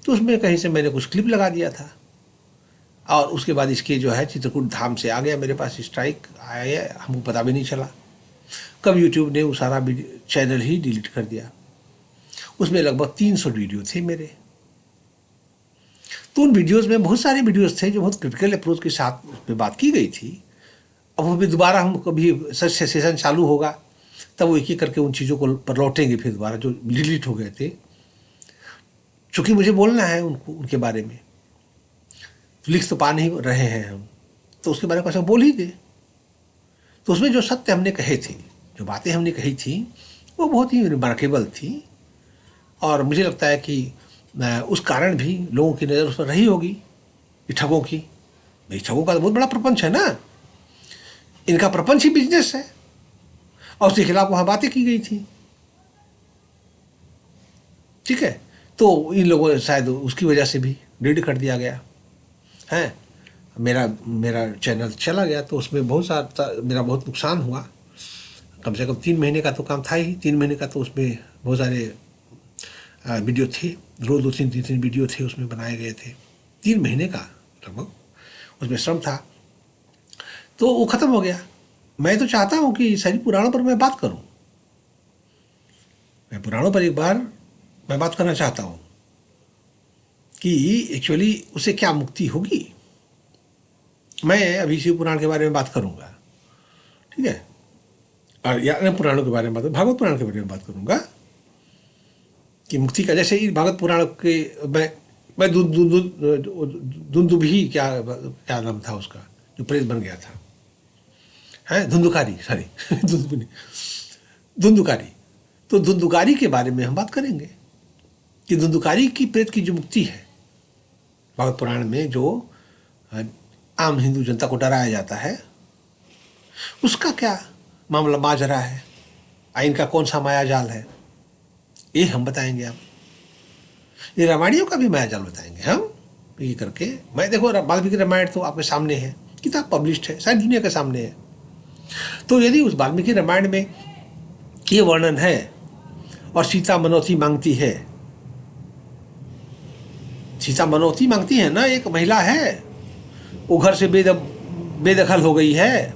तो उसमें कहीं से मैंने कुछ क्लिप लगा दिया था और उसके बाद इसके जो है चित्रकूट धाम से आ गया मेरे पास स्ट्राइक आया, हमको पता भी नहीं चला। कब यूट्यूब ने वो सारा चैनल ही डिलीट कर दिया। उसमें लगभग 300 वीडियो थे मेरे। तो उन वीडियोस में बहुत सारे वीडियोस थे जो बहुत क्रिटिकल अप्रोच के साथ उस पर बात की गई थी। अब वो भी दोबारा हम कभी सच से सेशन चालू होगा तब वो एक एक करके उन चीज़ों को पर लौटेंगे फिर दोबारा जो डिलीट हो गए थे, चूँकि मुझे बोलना है उनको, उनके बारे में। तो लिख तो पा नहीं रहे हैं हम, तो उसके बारे में कैसे बोल ही दे। तो उसमें जो सत्य हमने कहे थे, जो बातें हमने कही थी, वो बहुत ही रिमार्केबल थी। और मुझे लगता है कि उस कारण भी लोगों की नज़र उस पर रही होगी, ये ठगों की। भाई ठगों का तो बहुत बड़ा प्रपंच है ना, इनका प्रपंच ही बिजनेस है और उसके खिलाफ वहाँ बातें की गई थी। ठीक है, तो इन लोगों ने शायद उसकी वजह से भी डिलीट कर दिया गया है। मेरा चैनल चला गया तो उसमें बहुत सारा मेरा बहुत नुकसान हुआ। कम से कम 3 महीने का तो काम था ही। 3 महीने का तो उसमें बहुत सारे वीडियो थे, रोज़ 2-3 वीडियो थे उसमें बनाए गए थे। 3 महीने का लगभग उसमें श्रम था, तो वो ख़त्म हो गया। मैं तो चाहता हूँ कि सारी पुराणों पर मैं बात करूँ। मैं पुराणों पर एक बार मैं बात करना चाहता हूँ कि एक्चुअली उसे क्या मुक्ति होगी। मैं अभी शिव पुराण के बारे में बात करूँगा, ठीक है, और या मैं पुराणों के बारे में भागवत पुराण के बारे में बात करूँगा कि मुक्ति का। जैसे भागवत पुराण के मैं धुंधुभी क्या नाम था उसका, जो प्रेत बन गया था, है धुंधुकारी, सॉरी धुंधुकारी। तो धुंधुकारी के बारे में हम बात करेंगे कि धुंधुकारी की प्रेत की जो मुक्ति है भागवत पुराण में, जो आम हिंदू जनता को डराया जाता है, उसका क्या मामला माजरा है, आइन का कौन सा माया जाल है, ये हम बताएंगे। आप ये रामायणियों का भी माया जाल बताएंगे हम ये करके। मैं देखो वाल्मीकि रामायण तो आपके सामने है, किताब पब्लिश्ड है, सारी दुनिया के सामने है। तो यदि उस वाल्मीकि रामायण में ये वर्णन है और सीता मनौती मांगती है, सीता मनौती मांगती है ना, एक महिला है, वो घर से बेदखल हो गई है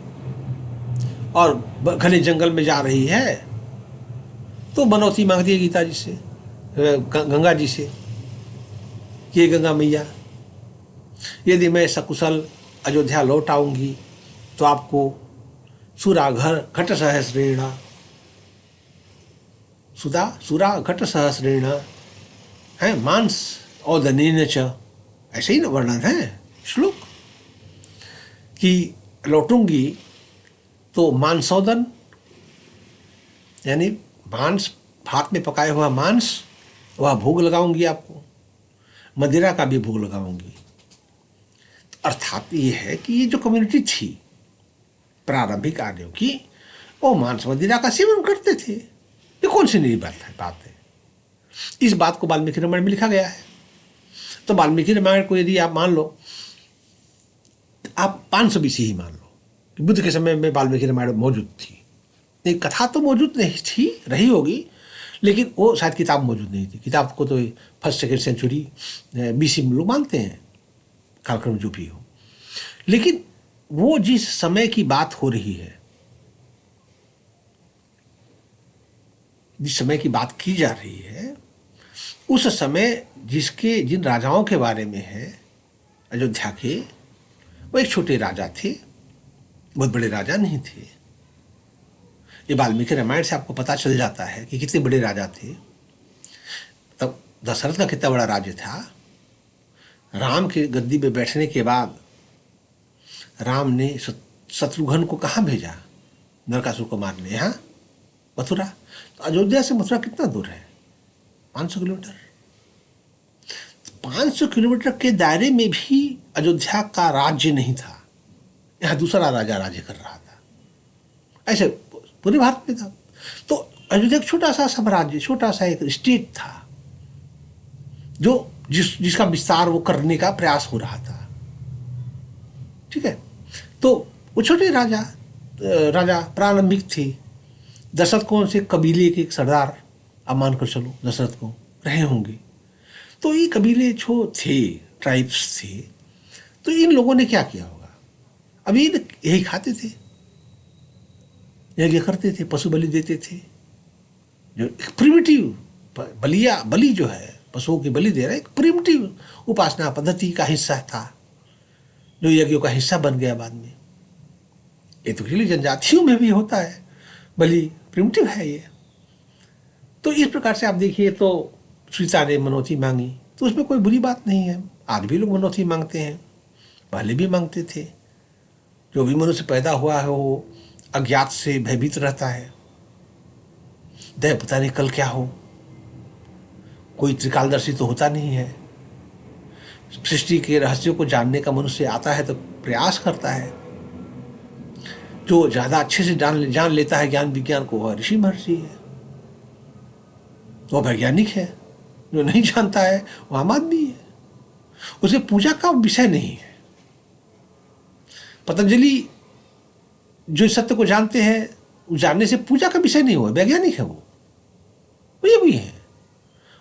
और घने जंगल में जा रही है, तो मनौती मांगती है गीता जी से, गंगा जी से, ये गंगा मैया, यदि मैं सकुशल अयोध्या लौट आऊँगी तो आपको सुरा घट सहस्रेण सुरा घट सहस्रेण है मांस और दनीन च, ऐसे ही ना वर्णन है श्लोक कि लौटूंगी तो मांसोदन यानी मांस हाथ में पकाया हुआ मांस, वह भोग लगाऊंगी आपको, मदिरा का भी भोग लगाऊंगी। अर्थात ये है कि ये जो कम्युनिटी थी प्रारंभिक आर्यों की, वो मांस मदिरा का सेवन करते थे। ये कौन सी नई बात है? इस बात को वाल्मीकि रामायण में लिखा गया है। तो वाल्मीकि रामायण को यदि आप मान लो, आप 500 BC ही मान लो कि बुद्ध के समय में वाल्मीकि रामायण मौजूद थी। नहीं, कथा तो मौजूद नहीं थी, रही होगी, लेकिन वो शायद किताब मौजूद नहीं थी। किताब को तो 1st-2nd सेंचुरी BC में लोग मानते हैं, कालक्रम जो भी हो। लेकिन वो जिस समय की बात हो रही है, जिस समय की बात की जा रही है, उस समय जिन राजाओं के बारे में है अयोध्या के, वो एक छोटे राजा थे, बहुत बड़े राजा नहीं थे। ये वाल्मीकि रामायण से आपको पता चल जाता है कि कितने बड़े राजा थे। तब दशरथ का कितना बड़ा राज्य था। राम के गद्दी पे बैठने के बाद राम ने शत्रुघ्न को कहाँ भेजा? नरकासुर को मारने, यहाँ मथुरा। तो अयोध्या से मथुरा कितना दूर है? 500 किलोमीटर। 500 किलोमीटर के दायरे में भी अयोध्या का राज्य नहीं था, यहाँ दूसरा राजा राज्य कर रहा था। ऐसे पूरे भारत में था। तो अयोध्या एक छोटा सा साम्राज्य, छोटा सा एक स्टेट था, जो जिसका विस्तार वो करने का प्रयास हो रहा था। ठीक है, तो वो छोटे राजा प्रारंभिक थे। दशरथ कौन से कबीले के एक सरदार, अब मानकर चलो दशरथ को रहे होंगे। तो ये कबीले जो थे, ट्राइब्स थे, तो इन लोगों ने क्या किया होगा? अभी यही खाते थे, यज्ञ करते थे, पशु बलि देते थे। जो प्रिमिटिव बलि जो है, पशुओं की बलि दे रहा है, एक प्रिमिटिव उपासना पद्धति का हिस्सा था, जो यज्ञों का हिस्सा बन गया बाद में। ये तो एक्चुअली जनजातियों में भी होता है, बलि प्रिमिटिव है ये। तो इस प्रकार से आप देखिए, तो सीता ने मनौती मांगी, तो उसमें कोई बुरी बात नहीं है। आज भी लोग मनौती मांगते हैं, पहले भी मांगते थे। जो भी मनुष्य पैदा हुआ है वो अज्ञात से भयभीत रहता है। दया पता नहीं कल क्या हो, कोई त्रिकालदर्शी तो होता नहीं है। सृष्टि के रहस्यों को जानने का मनुष्य आता है तो प्रयास करता है। जो ज़्यादा अच्छे से जान लेता है ज्ञान विज्ञान को, वह ऋषि महर्षि है, वह वैज्ञानिक है। जो नहीं जानता है वह आम आदमी है, उसे पूजा का विषय नहीं है। पतंजलि जो सत्य को जानते हैं, जानने से पूजा का विषय नहीं हुआ, वैज्ञानिक है वो ये भी है।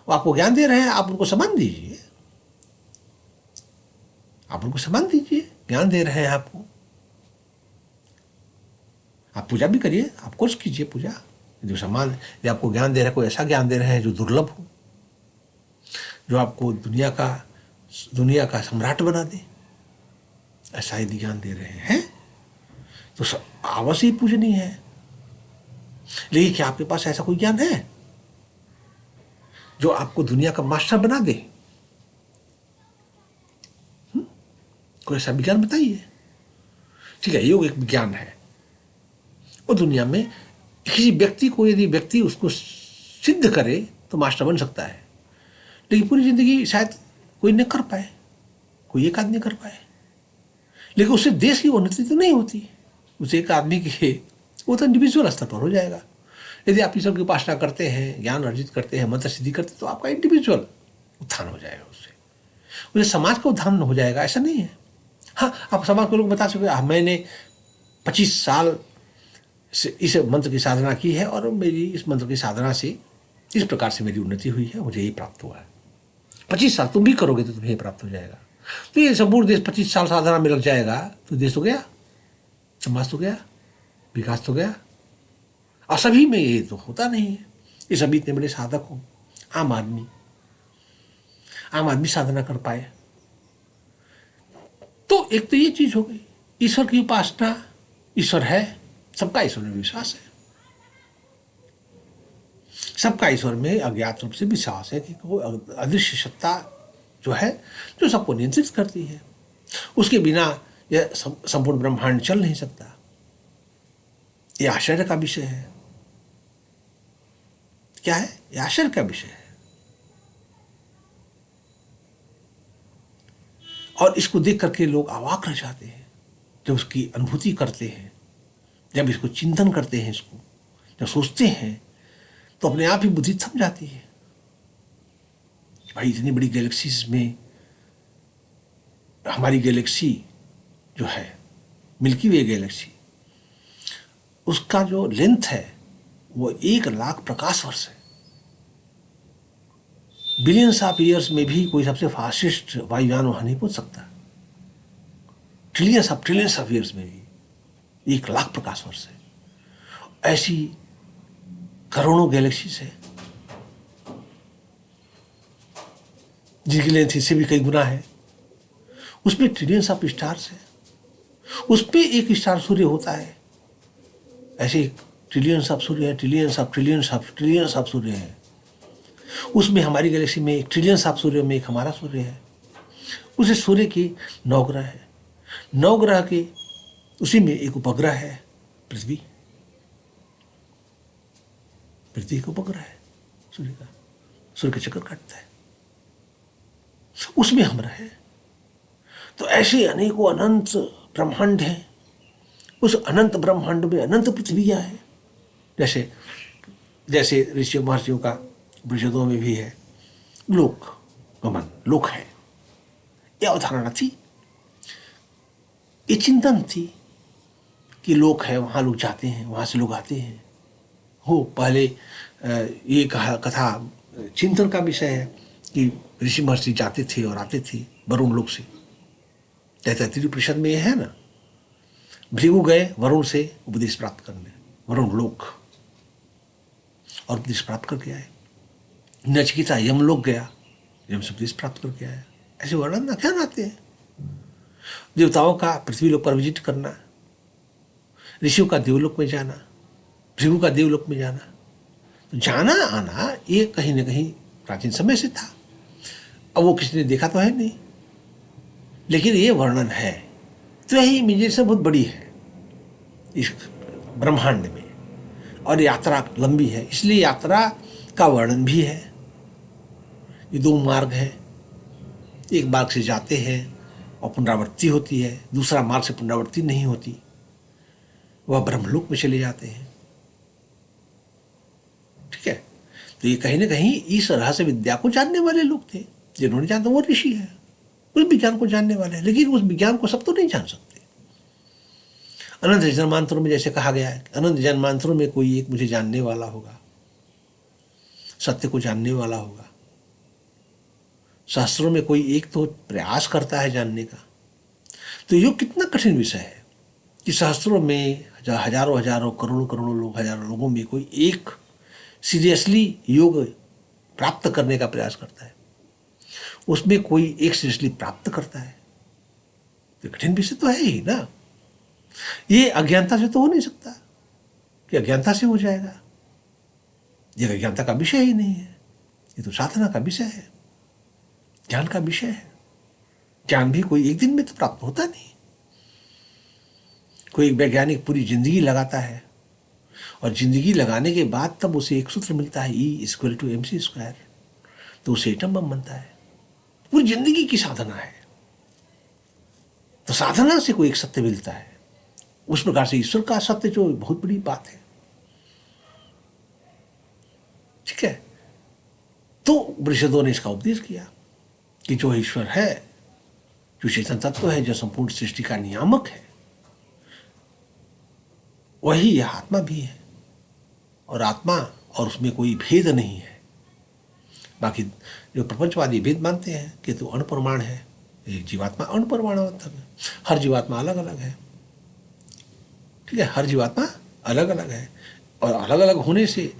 वो आपको ज्ञान दे रहे हैं, आप उनको सम्मान दीजिए, आप उनको सम्मान दीजिए। ज्ञान दे रहे हैं आपको, आप पूजा भी करिए, आप कोर्स कीजिए पूजा। जो सम्मान, यदि आपको ज्ञान दे रहे हैं, कोई ऐसा ज्ञान दे रहे हैं जो दुर्लभ हो, जो आपको दुनिया का सम्राट बना दे, ऐसा यदि ज्ञान दे रहे हैं तो अवश्य ही पूजनीय है। लेकिन क्या आपके पास ऐसा कोई ज्ञान है जो आपको दुनिया का मास्टर बना दे? कोई ऐसा विज्ञान बताइए। ठीक है, योग एक विज्ञान है, वो दुनिया में किसी व्यक्ति को, यदि व्यक्ति उसको सिद्ध करे तो मास्टर बन सकता है। लेकिन पूरी जिंदगी शायद कोई न कर पाए, कोई एक आदमी कर पाए, लेकिन उससे देश की उन्नति तो नहीं होती। उस एक आदमी के, वो तो इंडिविजुअल स्तर पर हो जाएगा। यदि आप ईश्वर की उपासना करते हैं, ज्ञान अर्जित करते हैं, मंत्र सिद्धि करते हैं, तो आपका इंडिविजुअल उत्थान हो जाएगा। उससे समाज का उत्थान हो जाएगा, ऐसा नहीं है। हाँ, आप समाज को लोग बता सकते, मैंने 25 साल से इस मंत्र की साधना की है और मेरी इस मंत्र की साधना से इस प्रकार से मेरी उन्नति हुई है, मुझे ये प्राप्त हुआ है। 25 साल तुम भी करोगे तो तुम्हें प्राप्त हो जाएगा। तो ये संपूर्ण देश 25 साल साधना में लग जाएगा तो देश तो गया, समाज तो गया, विकास तो गया। और सभी में ये तो होता नहीं है। ये सभी इतने बड़े साधक हो, आम आदमी साधना कर पाए तो एक तो ये चीज हो गई। ईश्वर की उपासना, ईश्वर है, सबका ईश्वर में विश्वास है, सबका ईश्वर में अज्ञात रूप से विश्वास है कि कोई अदृश्य सत्ता जो है, जो सबको नियंत्रित करती है। उसके बिना यह संपूर्ण ब्रह्मांड चल नहीं सकता। यह आश्चर्य का विषय है क्या है? ये आश्चर्य का विषय है। और इसको देख करके लोग अवाक रह जाते हैं जब उसकी अनुभूति करते हैं, जब इसको चिंतन करते हैं, इसको जब सोचते हैं, तो अपने आप ही बुद्धि थम जाती है। भाई इतनी बड़ी गैलेक्सीज में हमारी गैलेक्सी जो है मिल्की वे गैलेक्सी, उसका जो लेंथ है वो 1,00,000 प्रकाश वर्ष है। बिलियंस ऑफ ईयर्स में भी कोई सबसे फास्टेस्ट वायुयान वहां नहीं पहुंच सकता। ट्रिलियंस ऑफ ईयर्स में भी 1,00,000 प्रकाश वर्ष है। ऐसी करोड़ों गैलेक्सीज है जिनकी लेंथ इससे भी कई गुना है। उसमें ट्रिलियंस ऑफ स्टार्स है, उसमें एक स्टार सूर्य होता है। ऐसे ट्रिलियंस ऑफ सूर्य है, trillions of trillions of trillions of सूर्य है। उसमें हमारी गैलेक्सी में एक ट्रिलियंस ऑफ सूर्य में एक हमारा सूर्य है। उस सूर्य के 9 ग्रह है। 9 ग्रह के उसी में एक उपग्रह है पृथ्वी। पृथ्वी का उपग्रह है सूर्य का, सूर्य का चक्कर काटता है, उसमें हम रहे। तो ऐसे अनेकों अनंत ब्रह्मांड हैं। उस अनंत ब्रह्मांड में अनंत पृथ्वियां हैं। जैसे जैसे ऋषि महर्षियों का उपनिषदों में भी है, लोक गमन, लोक है। यह अवधारणा थी, ये चिंतन थी कि लोक है, वहां लोग जाते हैं, वहां से लोग आते हैं। हो पहले ये कथा चिंतन का विषय है कि ऋषि महर्षि जाते थे और आते थे वरुण लोक से। तैत्तिरीय उपनिषद में ये है ना, भृगु गए वरुण से उपदेश प्राप्त करने, वरुण लोक, और उपदेश प्राप्त करके आए। नचिकेता यमलोक गया, यम से उपदेश प्राप्त करके आया। ऐसे वर्णन आख्यान आते हैं। देवताओं का पृथ्वी लोक पर विजिट करना, ऋषियों का देवलोक में जाना, भृगु का देवलोक में जाना, तो जाना आना ये कहीं ना कहीं प्राचीन समय से था। अब वो किसी ने देखा तो है नहीं, लेकिन ये वर्णन है। तो यही इमेजिनेशन बहुत बड़ी है इस ब्रह्मांड में, और यात्रा लंबी है, इसलिए यात्रा का वर्णन भी है। ये 2 मार्ग है, एक मार्ग से जाते हैं और पुनरावृत्ति होती है, दूसरा मार्ग से पुनरावृत्ति नहीं होती, वह ब्रह्मलोक में चले जाते हैं। ठीक है, तो ये कहीं ना कहीं इस रहस्य विद्या को जानने वाले लोग थे। जिन्होंने जाना वो ऋषि है, उस विज्ञान को जानने वाले हैं, लेकिन उस विज्ञान को सब तो नहीं जान सकते। अनंत जन्मांतरों में जैसे कहा गया है, अनंत जन्मांतरों में कोई एक मुझे जानने वाला होगा, सत्य को जानने वाला होगा। शास्त्रों में कोई एक तो प्रयास करता है जानने का। तो ये कितना कठिन विषय है कि शास्त्रों में हजारों हजारों करोड़ों करोड़ों लोग, हजारों लोगों में कोई एक सीरियसली योग प्राप्त करने का प्रयास करता है, उसमें कोई एक सीरियसली प्राप्त करता है। तो कठिन विषय तो है ही ना। ये अज्ञानता से तो हो नहीं सकता कि अज्ञानता से हो जाएगा। ये अज्ञानता का विषय ही नहीं है, ये तो साधना का विषय है, ज्ञान का विषय है। ज्ञान भी कोई एक दिन में तो प्राप्त होता नहीं। कोई वैज्ञानिक पूरी जिंदगी लगाता है, और जिंदगी लगाने के बाद तब उसे एक सूत्र मिलता है, E=mc², तो उसे एटम बम बनता है। पूरी जिंदगी की साधना है। तो साधना से कोई एक सत्य मिलता है। उस प्रकार से ईश्वर का सत्य जो बहुत बड़ी बात है। ठीक है, तो उपनिषदों ने इसका उपदेश किया कि जो ईश्वर है, जो चेतन तत्व है, जो संपूर्ण सृष्टि का नियामक है, वही यह आत्मा भी है। और आत्मा और उसमें कोई भेद नहीं है। बाकी जो प्रपंचवादी भेद मानते हैं कि तो अणुपरमाणु है, एक जीवात्मा अणुपरमाणु मतलब है। हर जीवात्मा अलग अलग है। ठीक है, हर जीवात्मा अलग अलग है, और अलग अलग होने से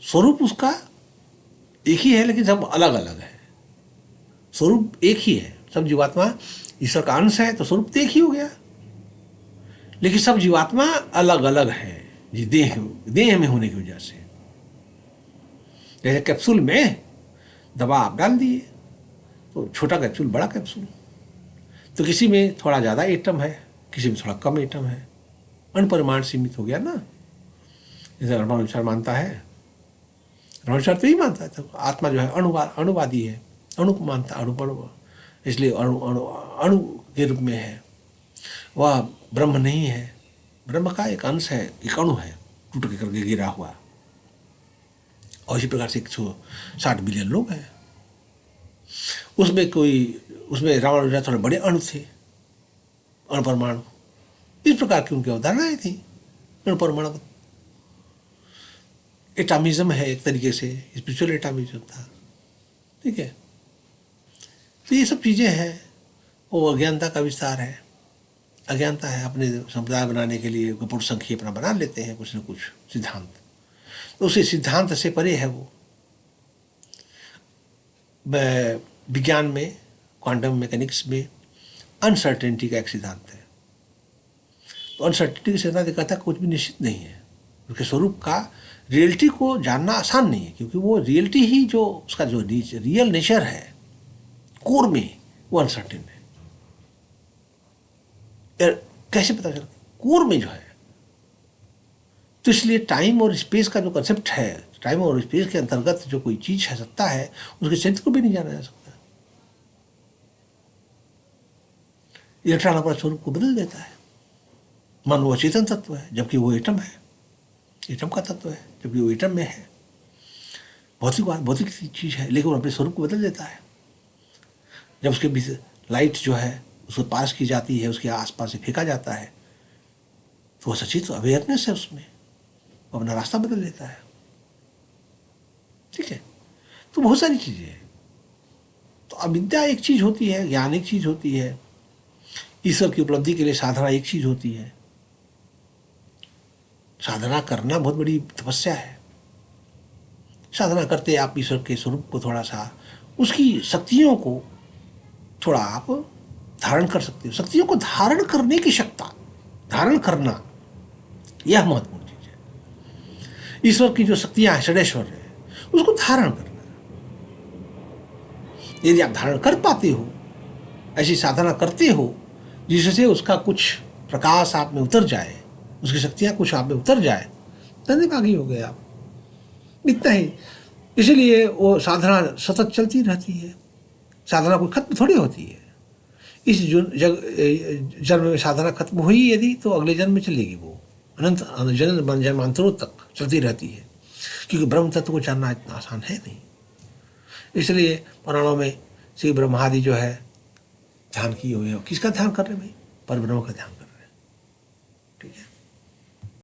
स्वरूप उसका एक ही है, लेकिन सब अलग अलग है। स्वरूप एक ही है, सब जीवात्मा ईश्वर का अंश है, तो स्वरूप तो एक ही हो गया, लेकिन सब जीवात्मा अलग अलग है जी, देह में होने की वजह से। जैसे कैप्सूल में दवा आप डाल दिए, तो छोटा कैप्सूल, बड़ा कैप्सूल, तो किसी में थोड़ा ज़्यादा एटम है, किसी में थोड़ा कम एटम है, अणुपरिमाण सीमित हो गया ना। जैसे परमाणु विचार मानता है, रमणाचार्य तो ही मानता है, तो आत्मा जो है अणुवादी है, अणु को मानता, अणु, इसलिए अणु अणु अणु के रूप में है, वह ब्रह्म नहीं है, ब्रह्म का एक अंश है, एक अणु है टूट के करके गिरा हुआ। और इसी प्रकार से 160 बिलियन लोग हैं, उसमें रावण थोड़े बड़े अणु थे, अणु परमाणु, इस प्रकार की उनकी अवधारणाएं थी अणु परमाणु। एटामिज्म है एक तरीके से, स्पिरिचुअल एटामिज्म था, ठीक है। तो ये सब चीज़ें हैं, वो अज्ञानता का विस्तार है, अज्ञानता है, अपने संप्रदाय बनाने के लिए कपूर संख्या अपना बना लेते हैं कुछ न कुछ सिद्धांत, तो उसी सिद्धांत से परे है वो। विज्ञान में, क्वांटम मैकेनिक्स में अनसर्टेनिटी का एक सिद्धांत है। तो अनसर्टेनिटी का सिद्धांत कहता है कुछ भी निश्चित नहीं है, उसके स्वरूप का रियलिटी को जानना आसान नहीं है, क्योंकि वो रियलिटी ही जो उसका जो रियल नेचर है कोर में, वो अनसर्टेन है। कैसे पता चलता? कोर में जो है। तो इसलिए टाइम और स्पेस का जो कंसेप्ट है, टाइम और स्पेस के अंतर्गत जो कोई चीज है, सत्ता है, उसके चरित्र को भी नहीं जाना जा सकता। इलेक्ट्रॉन अपना स्वरूप को बदल देता है, मान वो चेतन तत्व है जबकि वो एटम है, एटम का तत्व है जबकि वो एटम में है, भौतिक चीज है, लेकिन वो अपने स्वरूप को बदल देता है। जब उसके बीच लाइट जो है उसको पास की जाती है, उसके आसपास से फेंका जाता है, तो वो सचेत अवेयरनेस है उसमें, वो अपना रास्ता बदल लेता है, ठीक है। तो बहुत सारी चीजें हैं। तो अविद्या एक चीज होती है, ज्ञान एक चीज होती है, ईश्वर की उपलब्धि के लिए साधना एक चीज होती है। साधना करना बहुत बड़ी तपस्या है। साधना करते आप ईश्वर के स्वरूप को थोड़ा सा, उसकी शक्तियों को थोड़ा आप धारण कर सकते हो। शक्तियों को धारण करने की क्षमता, धारण करना, यह महत्वपूर्ण चीज है। ईश्वर की जो शक्तियां हैं, षडेश्वर है, उसको धारण करना। यदि आप धारण कर पाते हो, ऐसी साधना करते हो जिससे उसका कुछ प्रकाश आप में उतर जाए, उसकी शक्तियां कुछ आप में उतर जाए, धन्यभागी हो गए आप, इतना ही। इसलिए वो साधना सतत चलती रहती है, साधना कोई खत्म थोड़ी होती है। इस जन्म में साधना खत्म हुई यदि, तो अगले जन्म में चलेगी वो, अनंत जन्मांतरों तक चलती रहती है, क्योंकि ब्रह्म तत्व को जानना इतना आसान है नहीं। इसलिए पुराणों में श्री ब्रह्मादि जो है ध्यान किए हुए हो, किसका ध्यान कर रहे हैं भाई? पर ब्रह्म का ध्यान कर रहे हैं, ठीक है।